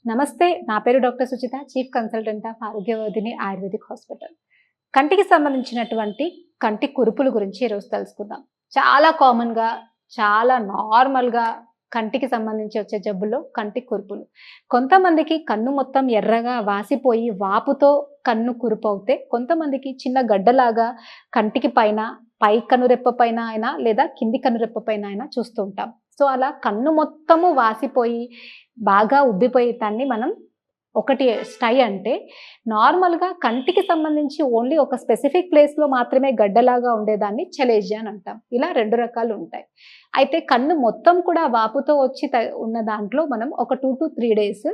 నమస్తే. నా పేరు doctor Suchitha. Chief consultant of Arogyavardhini ayurvedic hospital. కంటికి సంబంధించినటువంటి కంటి కురుపుల గురించి ఈరోజు తెలుసుకుందాం. చాలా కామన్‌గా, చాలా నార్మల్‌గా కంటికి సంబంధించి వచ్చే జబ్బుల్లో కంటి కురుపులు. కొంతమందికి కన్ను మొత్తం ఎర్రగా వాసిపోయి వాపుతో కన్ను కురుపవుతే, కొంతమందికి చిన్న గడ్డలాగా కంటికి పైన, పై కనురెప్ప పైన అయినా లేదా కింది కనురెప్ప పైన అయినా చూస్తూ ఉంటాం. సో, అలా కన్ను మొత్తము వాసిపోయి బాగా ఉబ్బిపోయే దాన్ని మనం ఒకటి స్టై అంటే నార్మల్‌గా కంటికి సంబంధించి ఓన్లీ ఒక స్పెసిఫిక్ ప్లేస్‌లో మాత్రమే గడ్డలాగా ఉండేదాన్ని చెలేజియా అని అంటాం. ఇలా 2 రకాలు ఉంటాయి. అయితే కన్ను మొత్తం కూడా వాపుతో వచ్చి ఉన్న దాంట్లో మనం ఒక 2-3 డేస్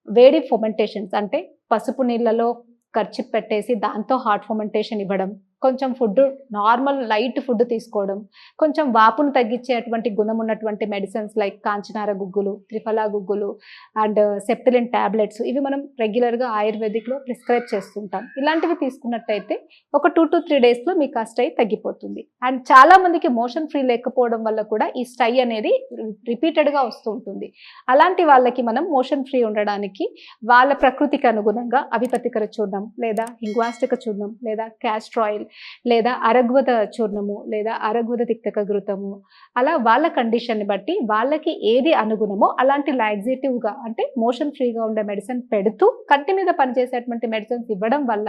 వేడి ఫెర్మెంటేషన్స్ అంటే పసుపు నీళ్లలో కర్చీఫ్ పెట్టేసి దాంతో హాట్ ఫెర్మెంటేషన్ ఇవ్వడం, కొంచెం ఫుడ్ నార్మల్ లైట్ ఫుడ్ తీసుకోవడం, కొంచెం వాపును తగ్గించేటువంటి గుణం ఉన్నటువంటి medicines like Kanchanara Guggulu, Triphala Guggulu and Septilin tablets ఇవి మనం రెగ్యులర్‌గా ఆయుర్వేదిక్‌లో ప్రిస్క్రైబ్ చేస్తుంటాం. ఇలాంటివి తీసుకున్నట్టయితే ఒక 2-3 డేస్‌లో మీకు ఆ స్టై తగ్గిపోతుంది. అండ్ చాలా మందికి మోషన్ ఫ్రీ లేకపోవడం వల్ల కూడా ఈ స్టై అనేది రిపీటెడ్‌గా వస్తూ ఉంటుంది. అలాంటి వాళ్ళకి మనం మోషన్ ఫ్రీ ఉండడానికి వాళ్ళ ప్రకృతికి అనుగుణంగా అవిపతికర చూర్ణం లేదా హింగ్వాస్టిక చూర్ణం లేదా క్యాస్టర్ ఆయిల్ లేదా అరగ్వద చూర్ణము లేదా అరగ్వద తిక్తక ఘృతము అలా వాళ్ళ కండిషన్ని బట్టి వాళ్ళకి ఏది అనుగుణమో అలాంటి లాక్సేటివ్‌గా అంటే మోషన్ ఫ్రీగా ఉండే మెడిసిన్ పెడుతూ కంటి మీద పనిచేసేటువంటి మెడిసిన్స్ ఇవ్వడం వల్ల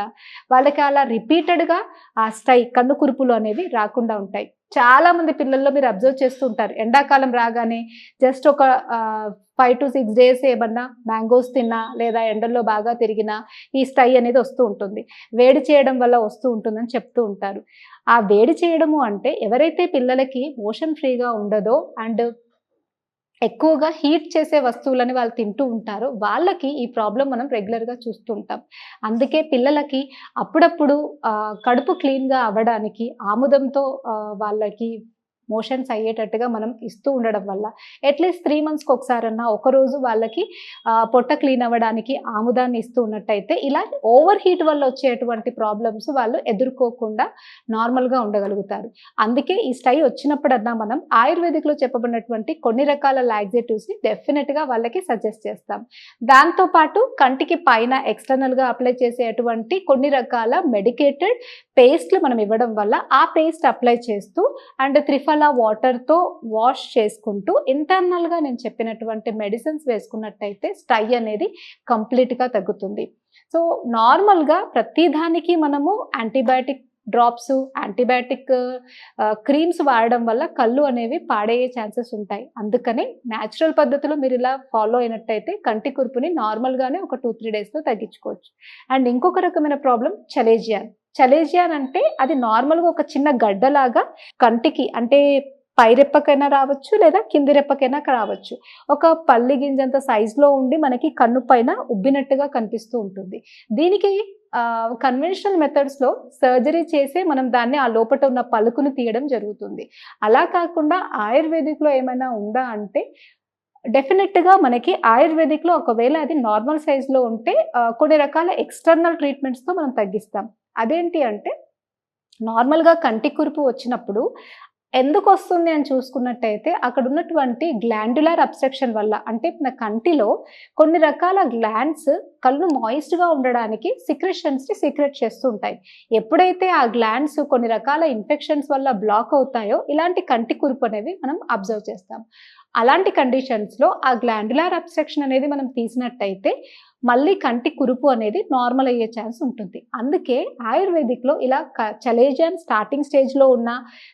వాళ్ళకి అలా రిపీటెడ్‌గా ఆ స్టై కన్ను కురుపులు అనేవి రాకుండా ఉంటాయి. చాలా మంది పిల్లల్లో మీరు అబ్జర్వ్ చేస్తూ ఉంటారు. ఎండాకాలం రాగానే జస్ట్ ఒక 5-6 డేస్ ఏమన్నా మ్యాంగోస్ తిన్నా లేదా ఎండల్లో బాగా తిరిగినా ఈ స్టై అనేది వస్తూ ఉంటుంది. వేడి చేయడం వల్ల వస్తూ ఉంటుందని చెప్తూ ఉంటారు. ఆ వేడి చేయడము అంటే ఎవరైతే పిల్లలకి మోషన్ ఫ్రీగా ఉండదో అండ్ ఎక్కువగా హీట్ చేసే వస్తువులని వాళ్ళు తింటూ ఉంటారో వాళ్ళకి ఈ ప్రాబ్లమ్ మనం రెగ్యులర్‌గా చూస్తూ ఉంటాం. అందుకే పిల్లలకి అప్పుడప్పుడు కడుపు క్లీన్‌గా అవ్వడానికి ఆముదంతో వాళ్ళకి మోషన్స్ అయ్యేటట్టుగా మనం ఇస్తూ ఉండడం వల్ల అట్‌లీస్ట్ 3 మంత్స్‌కి ఒకసారన్నా ఒకరోజు వాళ్ళకి పొట్ట క్లీన్ అవ్వడానికి ఆముదాన్ని ఇస్తూ ఉన్నట్టయితే ఇలా ఓవర్ హీట్ వల్ల వచ్చేటువంటి ప్రాబ్లమ్స్ వాళ్ళు ఎదుర్కోకుండా నార్మల్‌గా ఉండగలుగుతారు. అందుకే ఈ స్టై వచ్చినప్పుడన్నా మనం ఆయుర్వేదిక్‌లో చెప్పబడినటువంటి కొన్ని రకాల లాక్సేటివ్స్‌ని డెఫినిట్‌గా వాళ్ళకి సజెస్ట్ చేస్తాం. దాంతో పాటు కంటికి పైన ఎక్స్‌టర్నల్‌గా అప్లై చేసేటువంటి కొన్ని రకాల మెడికేటెడ్ పేస్ట్‌లు మనం ఇవ్వడం వల్ల ఆ పేస్ట్ అప్లై చేస్తూ అండ్ త్రిఫలా వాటర్‌తో వాష్ చేసుకుంటూ ఇంటర్నల్‌గా నేను చెప్పినటువంటి మెడిసిన్స్ వేసుకున్నట్టయితే స్టై అనేది కంప్లీట్‌గా తగ్గుతుంది. సో, నార్మల్‌గా ప్రతి దానికి మనము యాంటీబయాటిక్ డ్రాప్స్, యాంటీబయాటిక్ క్రీమ్స్ వాడడం వల్ల కళ్ళు అనేవి పాడయ్యే ఛాన్సెస్ ఉంటాయి. అందుకని నేచురల్ పద్ధతిలో మీరు ఇలా ఫాలో అయినట్టయితే కంటి కురుపుని నార్మల్‌గానే ఒక 2-3 డేస్‌లో తగ్గించుకోవచ్చు. అండ్ ఇంకొక రకమైన ప్రాబ్లమ్ చలేజియా. చలేజియా అంటే అది నార్మల్‌గా ఒక చిన్న గడ్డలాగా కంటికి అంటే పై రెప్పకైనా రావచ్చు లేదా కింది రెప్పకైనా రావచ్చు. ఒక పల్లి గింజంత సైజులో ఉండి మనకి కన్ను పైన ఉబ్బినట్టుగా కనిపిస్తూ ఉంటుంది. దీనికి కన్వెన్షనల్ మెథడ్స్‌లో సర్జరీ చేసే మనం దాన్ని ఆ లోపట ఉన్న పలుకుని తీయడం జరుగుతుంది. అలా కాకుండా ఆయుర్వేదిక్‌లో ఏమైనా ఉందా అంటే డెఫినిట్‌గా మనకి ఆయుర్వేదిక్‌లో ఒకవేళ అది నార్మల్ సైజ్‌లో ఉంటే కొన్ని రకాల ఎక్స్‌టర్నల్ ట్రీట్మెంట్స్‌తో మనం తగ్గిస్తాం. అదేంటి అంటే నార్మల్‌గా కంటి కురుపు వచ్చినప్పుడు ఎందుకొస్తుంది అని చూసుకున్నట్టయితే అక్కడున్నటువంటి గ్లాండ్యులర్ అబ్‌స్ట్రక్షన్ వల్ల అంటే మన కంటిలో కొన్ని రకాల గ్లాండ్స్ కళ్ళు మాయిస్ట్‌గా ఉండడానికి సెక్రెషన్స్‌ని సీక్రెట్ చేస్తూ ఉంటాయి. ఎప్పుడైతే ఆ గ్లాండ్స్ కొన్ని రకాల ఇన్ఫెక్షన్స్ వల్ల బ్లాక్ అవుతాయో ఇలాంటి కంటి కురుపు అనేవి మనం అబ్జర్వ్ చేస్తాం. అలాంటి కండిషన్స్‌లో ఆ గ్లాండ్యులర్ అబ్‌స్ట్రక్షన్ అనేది మనం తీసినట్టయితే మళ్ళీ కంటి కురుపు అనేది నార్మల్ అయ్యే ఛాన్స్ ఉంటుంది. అందుకే ఆయుర్వేదిక్‌లో ఇలా చలేజియన్ స్టార్టింగ్ స్టేజ్‌లో ఉన్న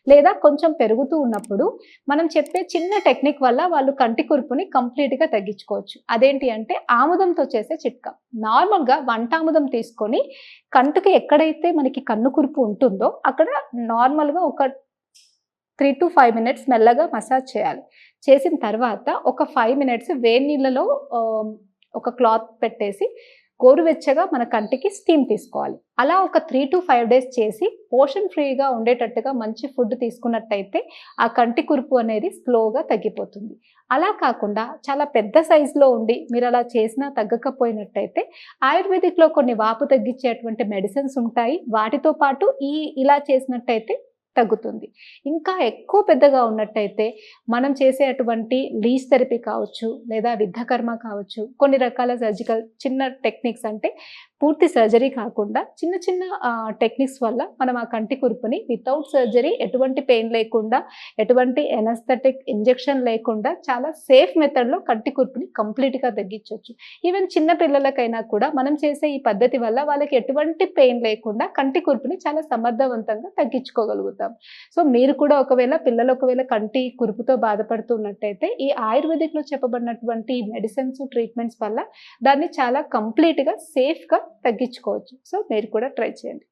లేదా కొంచెం పెరుగుతూ ఉన్నప్పుడు మనం చెప్పే చిన్న టెక్నిక్ వల్ల వాళ్ళు కంటి కురుపుని కంప్లీట్‌గా తగ్గించుకోవచ్చు. అదేంటి అంటే ఆముదంతో చేసే చిట్కా. నార్మల్‌గా వంటాముదం తీసుకొని కంటికి ఎక్కడైతే మనకి కన్ను కురుపు ఉంటుందో అక్కడ నార్మల్‌గా ఒక 3-5 మినిట్స్ మెల్లగా మసాజ్ చేయాలి. చేసిన తర్వాత ఒక 5 మినిట్స్ వేడి నీళ్ళలో ఒక క్లాత్ పెట్టేసి గోరువెచ్చగా మన కంటికి స్టీమ్ తీసుకోవాలి. అలా ఒక 3-5 డేస్ చేసి మోషన్ ఫ్రీగా ఉండేటట్టుగా మంచి ఫుడ్ తీసుకున్నట్టయితే ఆ కంటి కురుపు అనేది స్లోగా తగ్గిపోతుంది. అలా కాకుండా చాలా పెద్ద సైజులో ఉండి మీరు అలా చేసినా తగ్గకపోయినట్టయితే ఆయుర్వేదిక్‌లో కొన్ని వాపు తగ్గించేటువంటి మెడిసిన్స్ ఉంటాయి. వాటితో పాటు ఇలా చేసినట్టయితే తగ్గుతుంది. ఇంకా ఎక్కువ పెద్దగా ఉన్నట్టయితే మనం చేసేటువంటి లీజ్ థెరపీ కావచ్చు, లేదా విద్ధకర్మ కావచ్చు, కొన్ని రకాల సర్జికల్ చిన్న టెక్నిక్స్ అంటే పూర్తి సర్జరీ కాకుండా చిన్న చిన్న టెక్నిక్స్ వల్ల మనం ఆ కంటి కురుపుని వితౌట్ సర్జరీ ఎటువంటి పెయిన్ లేకుండా, ఎటువంటి ఎనస్థెటిక్ ఇంజెక్షన్ లేకుండా చాలా సేఫ్ మెథడ్‌లో కంటి కురుపుని కంప్లీట్‌గా తగ్గించొచ్చు. ఈవెన్ చిన్న పిల్లలకైనా కూడా మనం చేసే ఈ పద్ధతి వల్ల వాళ్ళకి ఎటువంటి పెయిన్ లేకుండా కంటి కురుపుని చాలా సమర్థవంతంగా తగ్గించుకోగలుగుతాం. సో, మీరు కూడా పిల్లలు ఒకవేళ కంటి కురుపుతో బాధపడుతున్నట్టయితే ఈ ఆయుర్వేదిక్‌లో చెప్పబడినటువంటి మెడిసిన్స్, ట్రీట్మెంట్స్ వల్ల దాన్ని చాలా కంప్లీట్‌గా, సేఫ్‌గా తగ్గించుకోవచ్చు. సో, మీరు కూడా ట్రై చేయండి.